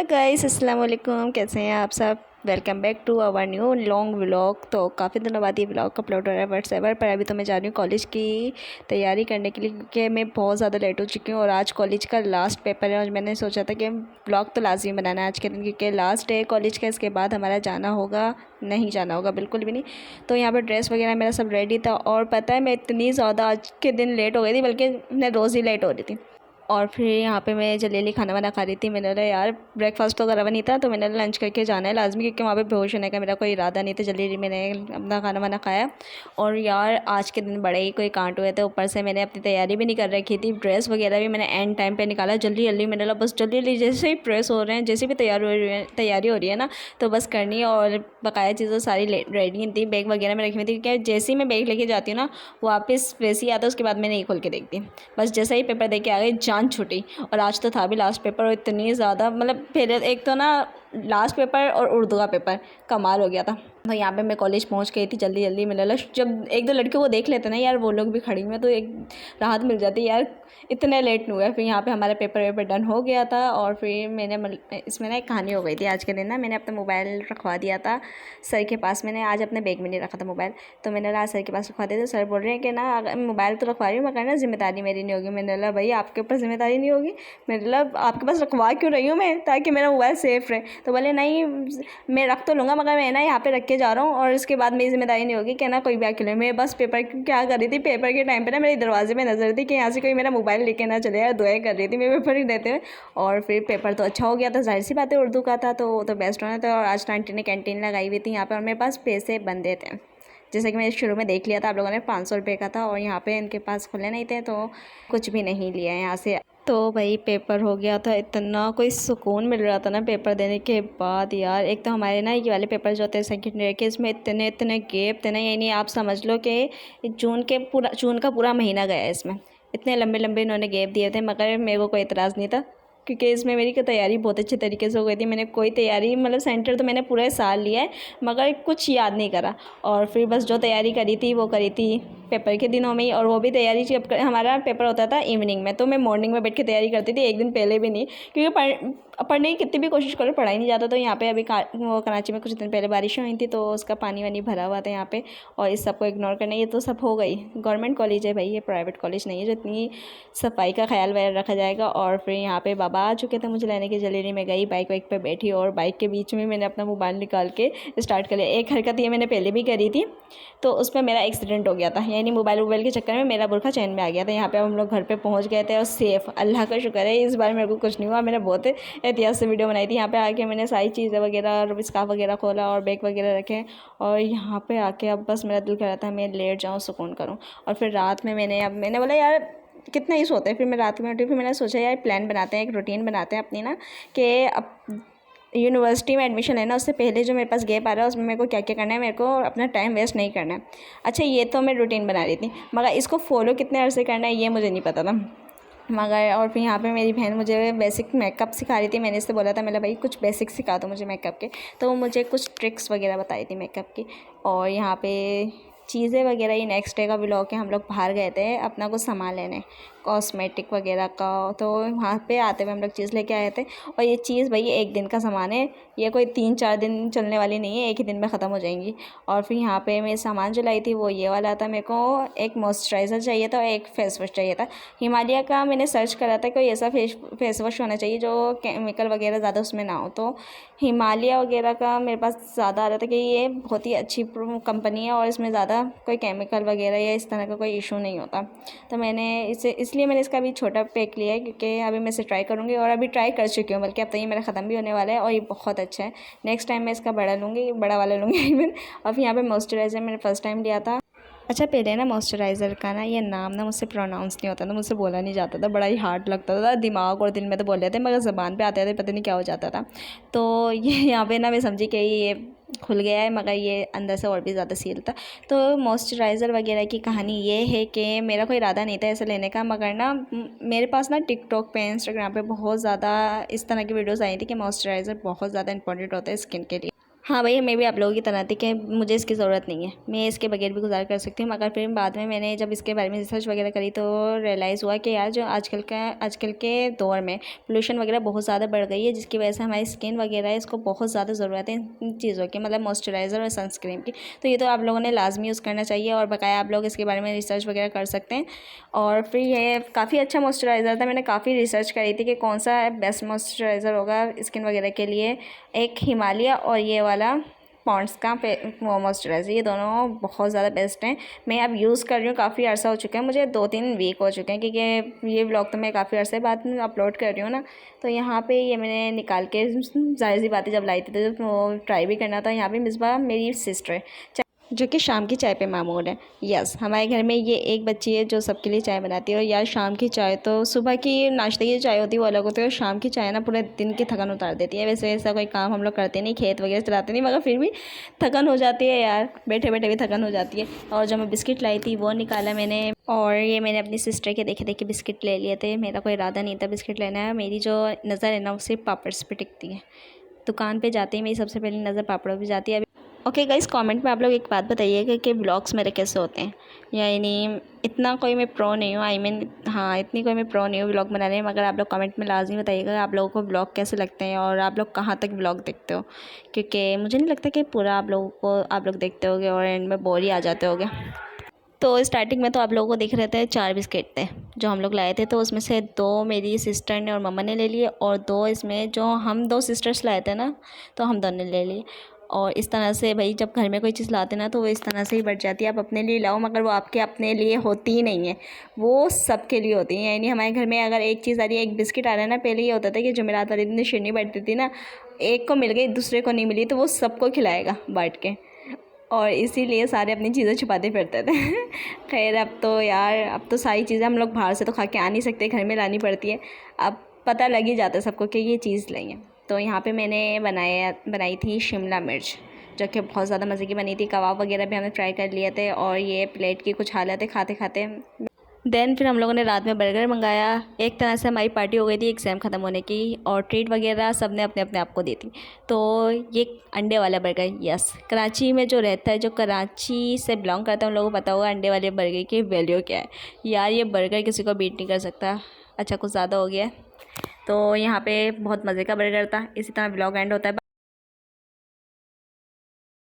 Guys, अस्सलाम वालेकुम। कैसे हैं आप सब? Welcome back to our new long vlog. तो काफ़ी दिनों बाद ये व्लॉग अपलोड हो रहा है व्हाट्सएवर पर। अभी तो मैं जा रही हूँ कॉलेज की तैयारी करने के लिए, क्योंकि मैं बहुत ज़्यादा लेट हो चुकी हूँ और आज कॉलेज का लास्ट पेपर है। और मैंने सोचा था कि व्लॉग तो लाजमी बनाना है आज के दिन, क्योंकि लास्ट डे कॉलेज का। इसके बाद हमारा जाना होगा, नहीं जाना होगा बिल्कुल भी नहीं। तो यहाँ पर ड्रेस वगैरह मेरा सब रेडी था। और पता है, मैं इतनी ज़्यादा आज के दिन लेट हो गई थी, बल्कि मैं रोज़ ही लेट हो रही थी। और फिर यहाँ पे मैं जल्दी खाना वाना खा रही थी। मैंने बोला यार ब्रेकफास्ट तो करा हुआ नहीं था, तो मैंने लंच करके जाना है लाजमी, क्योंकि वहाँ पे बेहोश होने का मेरा कोई इरादा नहीं था। जल्दी मैंने अपना खाना वाना खाया। और यार आज के दिन बड़े ही कोई कांड हुए थे। ऊपर से मैंने अपनी तैयारी भी नहीं कर रखी थी, ड्रेस वगैरह भी मैंने एंड टाइम पर निकाला जल्दी जल्दी। मैंने बोला बस जल्दी जल्दी जैसे ही प्रेस हो रहे हैं, जैसे भी तैयारी हो रही है ना, तो बस करनी है। और बकाया चीज़ें सारी रेडी थी, बैग वगैरह में रखी हुई थी, क्योंकि जैसे ही मैं बैग लेके जाती हूँ ना, वापस वैसे ही आता, उसके बाद मैं नहीं खोल के देखती। बस जैसे ही पेपर दे के आ गई, जान छूटी। और आज तो था भी लास्ट पेपर, और इतनी ज़्यादा मतलब फिर एक तो ना लास्ट पेपर और उर्दू का पेपर कमाल हो गया था। तो यहाँ पे मैं कॉलेज पहुँच गई थी जल्दी जल्दी। मैंने लगा जब एक दो लड़कियों को देख लेते ना यार, वो लोग भी खड़ी हुई हैं, तो एक राहत मिल जाती यार, इतने लेट नहीं हुआ। फिर यहाँ पे हमारा पेपर वेपर डन हो गया था। और फिर मैंने इसमें ना एक कहानी हो गई थी आज के दिन ना। मैंने अपना मोबाइल रखवा दिया था सर के पास। मैंने आज अपने बैग में नहीं रखा था मोबाइल, तो मैंने आज सर के पास रखवा दिया। तो सर बोल रहे हैं कि ना अगर मोबाइल तो रखवा रही हूँ, मगर ना जिम्मेदारी मेरी नहीं होगी। मैंने बोला भाई आपके ऊपर जिम्मेदारी नहीं होगी, मतलब आपके पास रखवा क्यों रही हूँ मैं, ताकि मेरा मोबाइल सेफ़ रहे। तो बोले नहीं मैं रख तो लूँगा, मगर मैं ना यहाँ पे रख के जा रहा हूँ, और इसके बाद मेरी जिम्मेदारी नहीं होगी कि ना कोई भी अकेले। मैं बस पेपर क्या कर रही थी, पेपर के टाइम पे ना मेरे दरवाजे में नजर थी कि यहाँ से कोई मेरा मोबाइल लेके ना चले यार। दुआएं कर रही थी मैं पेपर ही देते हुए। और फिर पेपर तो अच्छा हो गया था, जाहिर सी बात है उर्दू का था तो बेस्ट होना था। और आज आंटी ने कैंटीन लगाई हुई थी यहाँ पर, और मेरे पास पैसे बंदे थे। जैसे कि मैंने शुरू में देख लिया था आप लोगों ने, 500 रुपये का था, और यहाँ पे इनके पास खुले नहीं थे, तो कुछ भी नहीं लिया यहाँ से। तो भाई पेपर हो गया था, इतना कोई सुकून मिल रहा था ना पेपर देने के बाद यार। एक तो हमारे ना ये वाले पेपर जो होते हैं सेकेंड ईयर के, इसमें इतने इतने गैप थे ना, यानी आप समझ लो कि जून का पूरा महीना गया है इसमें। इतने लंबे लंबे इन्होंने गैप दिए थे, मगर मेरे को कोई इतराज़ नहीं था, क्योंकि इसमें मेरी तैयारी बहुत अच्छे तरीके से हो गई थी। मैंने कोई तैयारी मतलब सेंटर तो मैंने पूरे साल लिया है, मगर कुछ याद नहीं करा। और फिर बस जो तैयारी करी थी वो करी थी पेपर के दिनों में ही। और वो भी तैयारी जब हमारा पेपर होता था इवनिंग में, तो मैं मॉर्निंग में बैठ के तैयारी करती थी, एक दिन पहले भी नहीं, क्योंकि पढ़ने की कितनी भी कोशिश करो पढ़ाई नहीं जाता। तो यहाँ पे अभी वो कराची में कुछ दिन पहले बारिश हुई थी, तो उसका पानी वानी भरा हुआ था यहाँ पे, और इस सबको इग्नोर करना, ये तो सब हो गई। गवर्नमेंट कॉलेज है भाई, ये प्राइवेट कॉलेज नहीं है जो इतनी सफाई का ख्याल वगैरह रखा जाएगा। और फिर यहाँ पे बाबा आ चुके थे मुझे लेने की। जल्दी में गई, बाइक वाइक पे बैठी, और बाइक के बीच में मैंने अपना मोबाइल निकाल के स्टार्ट कर लिया। एक हरकत ये मैंने पहले भी करी थी, तो उसमें मेरा एक्सीडेंट हो गया था, यानी मोबाइल के चक्कर में मेरा बुरखा चैन में आ गया था। यहाँ पे हम लोग घर पे पहुँच गए थे और सेफ़, अल्लाह का शुक्र है इस बार मेरे को कुछ नहीं हुआ। मैंने बहुत एहतियात से वीडियो बनाई थी। यहाँ पे आके मैंने सारी चीज़ें वगैरह और स्कार्फ वगैरह खोला और बैग वगैरह रखे, और यहाँ पे आके अब बस मेरा दिल कर रहा था मैं लेट जाऊँ, सुकून करूँ। और फिर रात में मैंने बोला यार कितना ही सोते हैं। फिर मैं रात में उठी, फिर मैंने सोचा यार प्लान बनाते हैं, एक रूटीन बनाते हैं अपनी ना, कि अब यूनिवर्सिटी में एडमिशन लेना, उससे पहले जो मेरे पास गैप आ रहा है उसमें मेरे को क्या क्या करना है, मेरे को अपना टाइम वेस्ट नहीं करना है। अच्छा ये तो मैं रूटीन बना रही थी, मगर इसको फॉलो कितने अरसे करना है ये मुझे नहीं पता था, मगर। और फिर यहाँ पे मेरी बहन मुझे बेसिक मेकअप सिखा रही थी। मैंने इससे बोला था मेरा भाई कुछ बेसिक सिखा दो मुझे मेकअप के, तो वो मुझे कुछ ट्रिक्स वगैरह बताई थी मेकअप की। और यहाँ पे चीज़ें वगैरह, ये नेक्स्ट डे का व्लॉग है। हम लोग बाहर गए थे अपना कुछ सामान लेने, कॉस्मेटिक वगैरह का, तो वहाँ पे आते हुए हम लोग चीज़ लेके आए थे। और ये चीज़ भाई एक दिन का सामान है, ये कोई 3-4 दिन चलने वाली नहीं है, एक ही दिन में ख़त्म हो जाएंगी। और फिर यहाँ पे मैं सामान जो लाई थी वो ये वाला था। मेरे को एक मॉइस्चराइज़र चाहिए था और एक फेस वॉश चाहिए था। हिमालय का मैंने सर्च करा था, कोई ऐसा फेस वॉश होना चाहिए जो केमिकल वगैरह ज़्यादा उसमें ना हो। तो हिमालय वगैरह का मेरे पास ज़्यादा आ रहा था कि ये बहुत ही अच्छी कंपनी है, और इसमें ज़्यादा कोई केमिकल वगैरह या इस तरह का कोई इशू नहीं होता। तो मैंने इसलिए मैंने इसका अभी छोटा पैक लिया है, क्योंकि अभी मैं इसे ट्राई करूँगी, और अभी ट्राई कर चुकी हूँ, बल्कि अब तो ये मेरा ख़त्म भी होने वाला है, और ये बहुत अच्छा है। नेक्स्ट टाइम मैं इसका बड़ा वाला लूँगी इवन। और फिर यहाँ पे मॉइस्चराइज़र मैंने फ़र्स्ट टाइम लिया था। अच्छा पहले ना मॉइस्चराइज़र का ना ये नाम ना मुझसे प्रोनाउंस नहीं होता था, मुझसे बोला नहीं जाता था, बड़ा ही हार्ड लगता था। दिमाग और दिल में तो बोल लेते, मगर ज़बान पे आते थे पता नहीं क्या हो जाता था। तो ये यहाँ पे ना मैं समझी कि ये खुल गया है, मगर ये अंदर से और भी ज़्यादा सील था। तो मॉइस्चराइज़र वगैरह की कहानी ये है कि मेरा कोई इरादा नहीं था ऐसे लेने का, मगर ना मेरे पास ना टिकटॉक पे, इंस्टाग्राम पे बहुत ज़्यादा इस तरह की वीडियोज़ आई थी कि मॉइस्चराइज़र बहुत ज़्यादा इंपॉर्टेंट होता है स्किन के लिए। हाँ भैया, मैं भी आप लोगों की तरह थी कि मुझे इसकी ज़रूरत नहीं है, मैं इसके बगैर भी गुज़ारा कर सकती हूँ। मगर फिर बाद में मैंने जब इसके बारे में रिसर्च वगैरह करी तो रियलाइज़ हुआ कि यार जो आजकल के दौर में पोल्यूशन वगैरह बहुत ज़्यादा बढ़ गई है, जिसकी वजह से हमारी स्किन वगैरह है इसको बहुत ज़्यादा ज़रूरत है इन चीज़ों की, मतलब मॉइस्चराइज़र और सनस्क्रीन की। तो ये तो आप लोगों ने लाजमी यूज़ करना चाहिए और बकाया आप लोग इसके बारे में रिसर्च वगैरह कर सकते हैं। और फिर ये काफ़ी अच्छा मॉइस्चराइज़र था, मैंने काफ़ी रिसर्च करी थी कि कौन सा बेस्ट मॉइस्चराइज़र होगा स्किन वगैरह के लिए। एक हिमालय और ये वाला पॉन्ड्स का वो मॉइस्चराइज़र, ये दोनों बहुत ज़्यादा बेस्ट हैं। मैं अब यूज़ कर रही हूँ, काफ़ी अर्सा हो चुका है, मुझे 2-3 वीक हो चुके हैं, क्योंकि ये व्लॉग तो मैं काफ़ी अर्से बाद में अपलोड कर रही हूँ ना। तो यहाँ पे ये मैंने निकाल के, ज़ाहिर सी बात है, जब लाई थी तो वो ट्राई भी करना था। यहाँ पे मिसबा मेरी सिस्टर है जो कि शाम की चाय पे मामूर है। यस, हमारे घर में ये एक बच्ची है जो सबके लिए चाय बनाती है। और यार शाम की चाय तो, सुबह की नाश्ते की चाय होती है वो अलग होती है, और शाम की चाय ना पूरे दिन की थकान उतार देती है। वैसे ऐसा कोई काम हम लोग करते नहीं, खेत वगैरह चलाते नहीं, मगर फिर भी थकान हो जाती है यार, बैठे बैठे भी थकान हो जाती है। और जब मैं बिस्किट लाई थी वो निकाला मैंने, और ये मैंने अपनी सिस्टर के देखे देखे बिस्किट ले लिए थे। मेरा कोई इरादा नहीं था बिस्किट लेना है, मेरी जो नज़र है ना वो सिर्फ पापड़ पे टिकती है। दुकान पे जाते ही मेरी सबसे पहली नज़र पापड़ों पे जाती है। ओके गाइस, कमेंट में आप लोग एक बात बताइएगा कि व्लॉग्स मेरे कैसे होते हैं। यानी इतना कोई मैं प्रो नहीं हूँ, हाँ, इतनी कोई मैं प्रो नहीं हूँ व्लॉग बनाने में, मगर आप लोग कमेंट में लाजमी बताइएगा आप लोगों को व्लॉग कैसे लगते हैं और आप लोग कहाँ तक व्लॉग देखते हो। क्योंकि मुझे नहीं लगता कि पूरा आप लोग देखते होगे और एंड में बोर ही आ जाते होगे। तो स्टार्टिंग में तो आप लोगों को दिख रहे थे 4 बिस्किट थे जो हम लोग लाए थे, तो उसमें से 2 मेरी सिस्टर ने और मम्मा ने ले लिए, और 2 इसमें जो हम 2 सिस्टर्स लाए थे ना, तो हम दोनों ने ले लिए। और इस तरह से भाई जब घर में कोई चीज़ लाते ना तो वो इस तरह से ही बढ़ जाती है। आप अपने लिए लाओ मगर वो आपके अपने लिए होती ही नहीं है, वो सबके लिए होती है। यानी हमारे घर में अगर एक चीज़ आ रही है, एक बिस्किट आ रहा है ना, पहले ये होता था कि जुमेरात वाले दिन शिरनी बढ़ती थी ना, एक को मिल गई दूसरे को नहीं मिली तो वो सबको खिलाएगा बांट के, और इसीलिए सारे अपनी चीज़ें छुपाते फिरते थे। खैर अब तो यार, अब तो सारी चीज़ें हम लोग बाहर से तो खा के आ नहीं सकते, घर में लानी पड़ती है। अब पता लग ही जाता है सबको कि ये चीज़ लाई है। तो यहाँ पे मैंने बनाई थी शिमला मिर्च, जो कि बहुत ज़्यादा मज़े की बनी थी। कबाब वगैरह भी हमने ट्राई कर लिए थे, और ये प्लेट की कुछ हालत है खाते खाते। देन फिर हम लोगों ने रात में बर्गर मंगाया। एक तरह से हमारी पार्टी हो गई थी एग्ज़ाम ख़त्म होने की, और ट्रीट वगैरह सब ने अपने अपने आप को दी थी। तो ये अंडे वाला बर्गर, यस, कराची में जो रहता है, जो कराची से बिलोंग करता है उन लोगों को पता होगा अंडे वाले बर्गर की वैल्यू क्या है। यार ये बर्गर किसी को बीट नहीं कर सकता। अच्छा, कुछ ज़्यादा हो गया है। तो यहाँ पे बहुत मज़े का बर्गर था। इसी तरह ब्लॉग एंड होता है।